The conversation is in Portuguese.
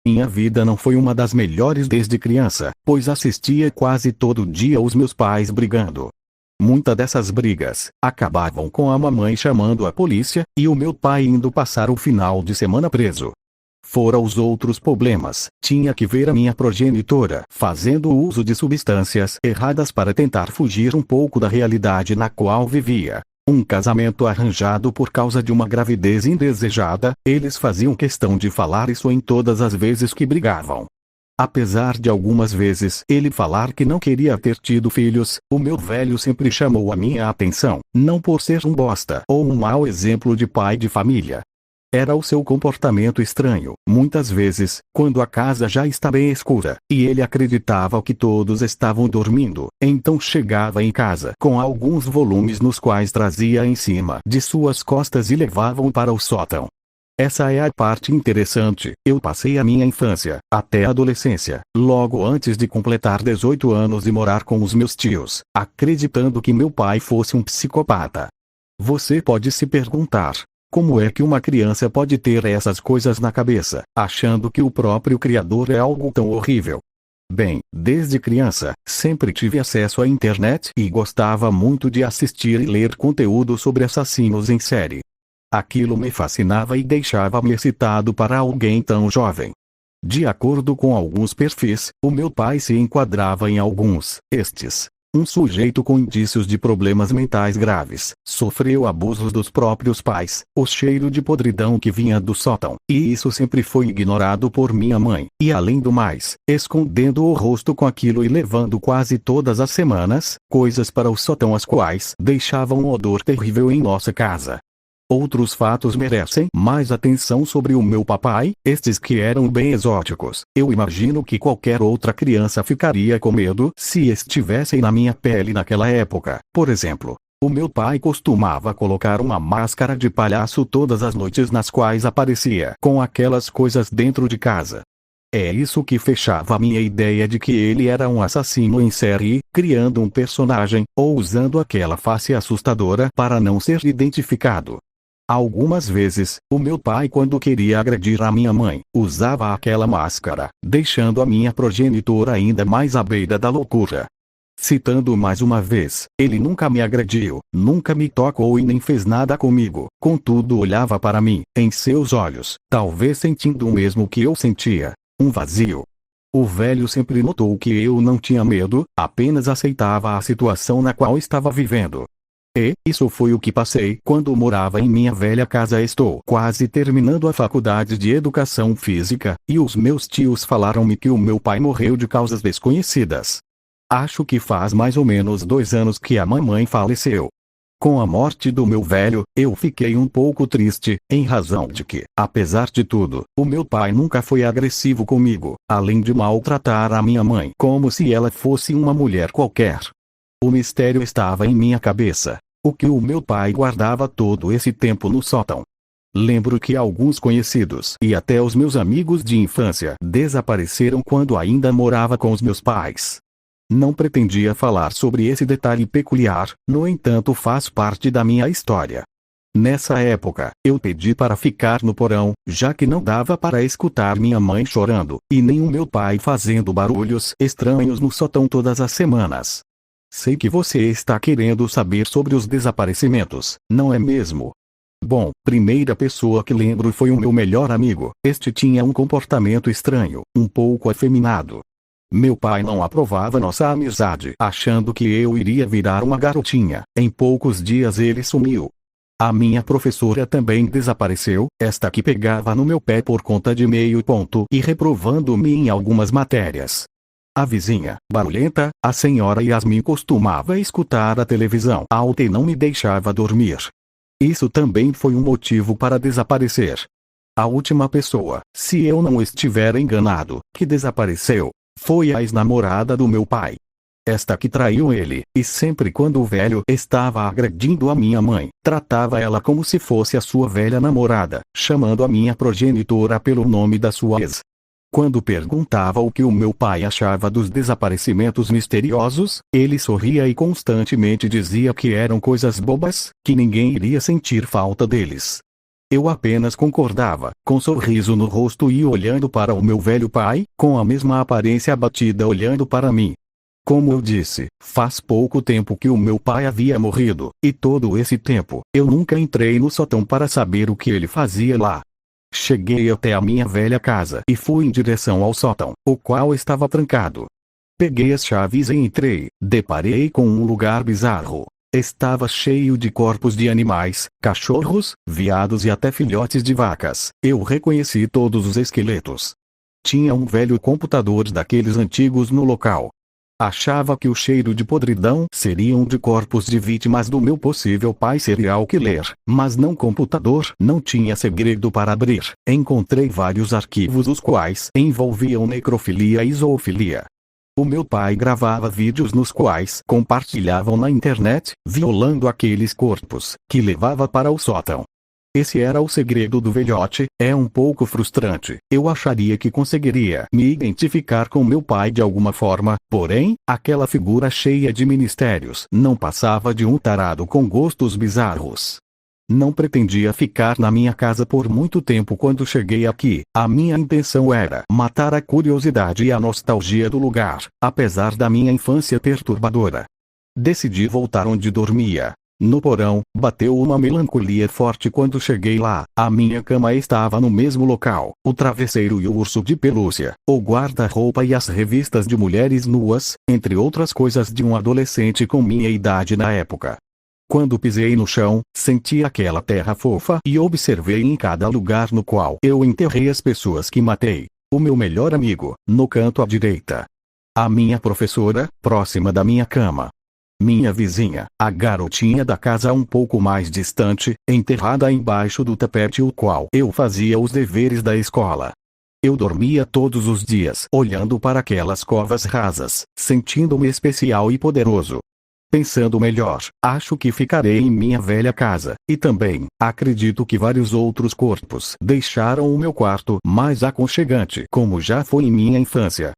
Minha vida não foi uma das melhores desde criança, pois assistia quase todo dia os meus pais brigando. Muitas dessas brigas acabavam com a mamãe chamando a polícia, e o meu pai indo passar o final de semana preso. Fora os outros problemas, tinha que ver a minha progenitora fazendo uso de substâncias erradas para tentar fugir um pouco da realidade na qual vivia. Um casamento arranjado por causa de uma gravidez indesejada, eles faziam questão de falar isso em todas as vezes que brigavam. Apesar de algumas vezes ele falar que não queria ter tido filhos, o meu velho sempre chamou a minha atenção, não por ser um bosta ou um mau exemplo de pai de família. Era o seu comportamento estranho, muitas vezes, quando a casa já está bem escura, e ele acreditava que todos estavam dormindo, então chegava em casa com alguns volumes nos quais trazia em cima de suas costas e levavam para o sótão. Essa é a parte interessante. Eu passei a minha infância, até a adolescência, logo antes de completar 18 anos e morar com os meus tios, acreditando que meu pai fosse um psicopata. Você pode se perguntar: como é que uma criança pode ter essas coisas na cabeça, achando que o próprio Criador é algo tão horrível? Bem, desde criança, sempre tive acesso à internet e gostava muito de assistir e ler conteúdo sobre assassinos em série. Aquilo me fascinava e deixava-me excitado para alguém tão jovem. De acordo com alguns perfis, o meu pai se enquadrava em alguns. Um sujeito com indícios de problemas mentais graves, sofreu abusos dos próprios pais, o cheiro de podridão que vinha do sótão, e isso sempre foi ignorado por minha mãe, e além do mais, escondendo o rosto com aquilo e levando quase todas as semanas, coisas para o sótão as quais deixavam um odor terrível em nossa casa. Outros fatos merecem mais atenção sobre o meu papai, estes que eram bem exóticos. Eu imagino que qualquer outra criança ficaria com medo se estivessem na minha pele naquela época. Por exemplo, o meu pai costumava colocar uma máscara de palhaço todas as noites nas quais aparecia com aquelas coisas dentro de casa. É isso que fechava a minha ideia de que ele era um assassino em série, criando um personagem, ou usando aquela face assustadora para não ser identificado. Algumas vezes, o meu pai, quando queria agredir a minha mãe, usava aquela máscara, deixando a minha progenitora ainda mais à beira da loucura. Citando mais uma vez, ele nunca me agrediu, nunca me tocou e nem fez nada comigo, contudo olhava para mim, em seus olhos, talvez sentindo o mesmo que eu sentia, um vazio. O velho sempre notou que eu não tinha medo, apenas aceitava a situação na qual estava vivendo. E isso foi o que passei quando morava em minha velha casa. Estou quase terminando a faculdade de educação física, e os meus tios falaram-me que o meu pai morreu de causas desconhecidas. Acho que faz mais ou menos 2 anos que a mamãe faleceu. Com a morte do meu velho, eu fiquei um pouco triste, em razão de que, apesar de tudo, o meu pai nunca foi agressivo comigo, além de maltratar a minha mãe como se ela fosse uma mulher qualquer. O mistério estava em minha cabeça. O que o meu pai guardava todo esse tempo no sótão? Lembro que alguns conhecidos e até os meus amigos de infância desapareceram quando ainda morava com os meus pais. Não pretendia falar sobre esse detalhe peculiar, no entanto faz parte da minha história. Nessa época, eu pedi para ficar no porão, já que não dava para escutar minha mãe chorando, e nem o meu pai fazendo barulhos estranhos no sótão todas as semanas. Sei que você está querendo saber sobre os desaparecimentos, não é mesmo? Bom, primeira pessoa que lembro foi o meu melhor amigo. Este tinha um comportamento estranho, um pouco afeminado. Meu pai não aprovava nossa amizade, achando que eu iria virar uma garotinha. Em poucos dias ele sumiu. A minha professora também desapareceu, esta que pegava no meu pé por conta de meio ponto e reprovando-me em algumas matérias. A vizinha, barulhenta, a senhora Yasmin, costumava escutar a televisão alta e não me deixava dormir. Isso também foi um motivo para desaparecer. A última pessoa, se eu não estiver enganado, que desapareceu, foi a ex-namorada do meu pai. Esta que traiu ele, e sempre quando o velho estava agredindo a minha mãe, tratava ela como se fosse a sua velha namorada, chamando a minha progenitora pelo nome da sua ex. Quando perguntava o que o meu pai achava dos desaparecimentos misteriosos, ele sorria e constantemente dizia que eram coisas bobas, que ninguém iria sentir falta deles. Eu apenas concordava, com sorriso no rosto e olhando para o meu velho pai, com a mesma aparência abatida olhando para mim. Como eu disse, faz pouco tempo que o meu pai havia morrido, e todo esse tempo, eu nunca entrei no sótão para saber o que ele fazia lá. Cheguei até a minha velha casa e fui em direção ao sótão, o qual estava trancado. Peguei as chaves e entrei, deparei com um lugar bizarro. Estava cheio de corpos de animais, cachorros, veados e até filhotes de vacas. Eu reconheci todos os esqueletos. Tinha um velho computador daqueles antigos no local. Achava que o cheiro de podridão seriam de corpos de vítimas do meu possível pai serial killer, mas não computador não tinha segredo para abrir. Encontrei vários arquivos os quais envolviam necrofilia e zoofilia. O meu pai gravava vídeos nos quais compartilhavam na internet, violando aqueles corpos, que levava para o sótão. Esse era o segredo do velhote. É um pouco frustrante. Eu acharia que conseguiria me identificar com meu pai de alguma forma, porém, aquela figura cheia de mistérios não passava de um tarado com gostos bizarros. Não pretendia ficar na minha casa por muito tempo quando cheguei aqui. A minha intenção era matar a curiosidade e a nostalgia do lugar, apesar da minha infância perturbadora. Decidi voltar onde dormia. No porão, bateu uma melancolia forte quando cheguei lá. A minha cama estava no mesmo local, o travesseiro e o urso de pelúcia, o guarda-roupa e as revistas de mulheres nuas, entre outras coisas de um adolescente com minha idade na época. Quando pisei no chão, senti aquela terra fofa e observei em cada lugar no qual eu enterrei as pessoas que matei. O meu melhor amigo, no canto à direita. A minha professora, próxima da minha cama. Minha vizinha, a garotinha da casa um pouco mais distante, enterrada embaixo do tapete o qual eu fazia os deveres da escola. Eu dormia todos os dias olhando para aquelas covas rasas, sentindo-me especial e poderoso. Pensando melhor, acho que ficarei em minha velha casa, e também, acredito que vários outros corpos deixaram o meu quarto mais aconchegante como já foi em minha infância.